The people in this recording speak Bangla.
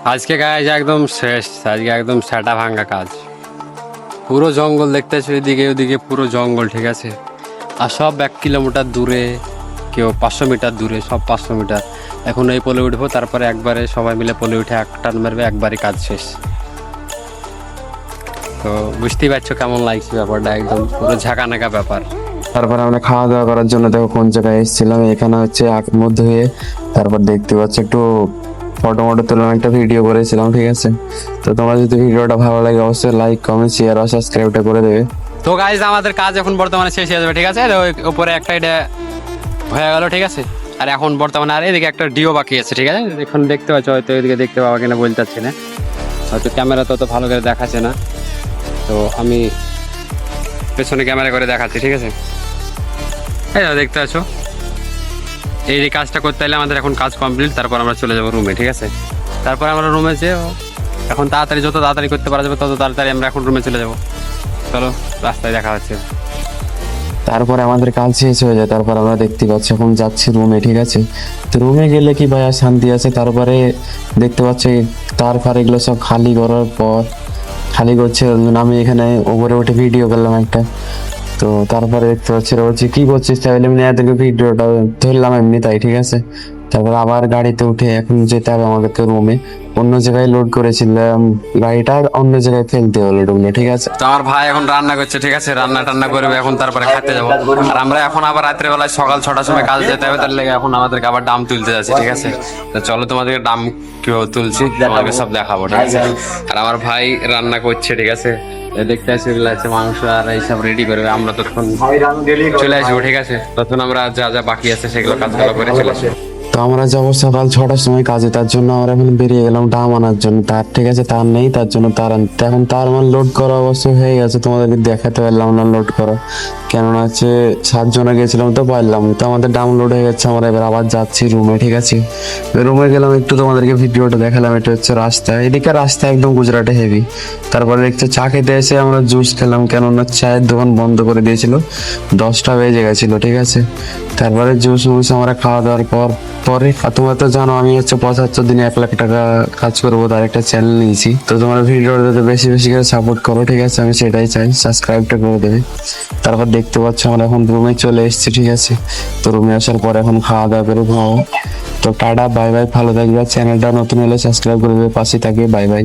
আজকে গায়ে একদম শেষ, আজকে একদম সেটা ভাঙ্গা কাজ। পুরো জঙ্গল দেখতেছি, ওইদিকে ওইদিকে পুরো জঙ্গল, ঠিক আছে। আর সব 1 কিলোমিটার দূরে, কেউ 500 মিটার দূরে, সব 500 মিটার। এখন এই পলে উঠবো, তারপরে একবারে সবাই মিলে পলে উঠে এক টান মারবে, একবারে কাজ শেষ। তো বুঝতেই পারছো কেমন লাগছে ব্যাপারটা, একদম পুরো ঝাঁকানাকা ব্যাপার। তারপর আমরা খাওয়া দাওয়া করার জন্য দেখো কোন জায়গায় এসেছিলাম, এখানে হচ্ছে আখের মধ্যে হয়ে। তারপর দেখতে পাচ্ছ একটু ফটো মটো তোলার একটা ভিডিও করেছিলাম, ঠিক আছে। তো তোমার যদি ভিডিওটা ভালো লাগে অবশ্যই লাইক কমেন্ট শেয়ার আর সাবস্ক্রাইবটা করে দেবে। তো গাইজ আমাদের কাজ এখন বর্তমানে শেষ হয়ে যাবে, ঠিক আছে। আর ওই উপরে একটা এটা হয়ে গেল, ঠিক আছে। আর এখন বর্তমানে আর এদিকে একটা ডিও বাকি আছে, ঠিক আছে। এখন দেখতে পাচ্ছ, হয়তো এদিকে দেখতে পাওয়া কিনা বলতে পারছি না, হয়তো ক্যামেরা তো ভালো করে দেখাচ্ছে না। তো আমি পেছনে ক্যামেরা করে দেখাচ্ছি, ঠিক আছে। এই যাও, দেখতে পাচ্ছ, এই কাজটা করতে হলে আমাদের এখন কাজ কমপ্লিট। তারপর আমরা চলে যাবো রুমে, ঠিক আছে। তারপর আমরা রুমে যে এখন তাড়াতাড়ি, যত তাড়াতাড়ি করতে পারা যাবে তত তাড়াতাড়ি আমরা এখন রুমে চলে যাবো। চলো, রাস্তায় দেখা হচ্ছে। তারপরে আমাদের কাজ শেষ হয়ে যায়, তারপর আমরা দেখতে পাচ্ছি এখন যাচ্ছি রুমে, ঠিক আছে। তো রুমে গেলে কি ভাই আর শান্তি আছে। তারপরে দেখতে পাচ্ছি তার ফার এগুলো সব খালি করার পর, খালি করছে ওই জন্য আমি এখানে উপরে উঠে ভিডিও করলাম একটা। তো তারপরে দেখতে পাচ্ছি ওরা বলছে কি করছিস, তাহলে আমি এদেরকে ভিডিওটা ধরলাম এমনি তাই, ঠিক আছে। তারপর আবার গাড়িতে উঠে এখন যেতে হবে আমাদেরকে রুমে। অন্য জায়গায় লোড করেছিলাম গাড়িটা, অন্য জায়গায় ফেলতে হলো রুমে, ঠিক আছে। তো আমার ভাই এখন রান্না করছে, ঠিক আছে। রান্না টান্না করবে এখন, তারপরে খেতে যাবো। আর আমরা এখন আবার রাত্রেবেলায় সকাল 6টার সময় কাজ যেতে হবে, তার লেগে এখন আমাদেরকে আবার ডাম তুলতে যাচ্ছে, ঠিক আছে। তো চলো তোমাদেরকে ডাম কিভাবে তুলছি তোমাদেরকে সব দেখাবো, ঠিক আছে। আর আমার ভাই রান্না করছে, ঠিক আছে। দেখতে আসি এগুলো আছে মাংস আর এইসব রেডি করবে। আমরা তখন চলে আসবো, ঠিক আছে। তখন আমরা যা যা বাকি আছে সেগুলো কাজগুলো করে চলে আসবো। তো আমরা যাবো সকাল 6টার সময় কাজে, তার জন্য আমরা এখন বেরিয়ে গেলাম ডাম আনার জন্য। তার, ঠিক আছে, তার নেই, তার জন্য তার আনতে। এখন তার আমার লোড করা অবশ্য হয়ে গেছে, তোমাদেরকে দেখাতে পারলাম না লোড করা, কেননা হচ্ছে 7 জনে গেছিলাম তো পারলাম। তো আমাদের ডাউনলোড হয়ে গেছে, আমরা এবার আবার যাচ্ছি রুমে, ঠিক আছে। রুমে গেলাম, একটু তোমাদেরকে ভিডিওটা দেখালাম। এটা হচ্ছে রাস্তা, এদিকে রাস্তা একদম গুজরাটে হেভি। তারপরে দেখতে চা খেতে এসে আমরা জুস খেলাম, কেননা চায়ের দোকান বন্ধ করে দিয়েছিল, 10টা বেজে গেছিলো, ঠিক আছে। তারপরে জুস মুস আমরা খাওয়া দাওয়ার পরে আর তোমরা তো জানো আমি হচ্ছে 75 দিনে 1 লাখ টাকা কাজ করবো, তার একটা চ্যানেল নিয়েছি। তো তোমরা ভিডিওটাতে বেশি বেশি করে সাপোর্ট করো, ঠিক আছে, আমি সেটাই চাই, সাবস্ক্রাইবটা করে দেবে। তারপর দেখতে পাচ্ছ আমরা এখন রুমে চলে এসেছি, ঠিক আছে। তো রুমে আসার পর এখন খাওয়া দাওয়া করে ঘুমাবো। তো টাটা, বাই বাই, ভালো থাকবে। চ্যানেলটা নতুন হলে সাবস্ক্রাইব করে দেবে, পাশে থাকে, বাই বাই।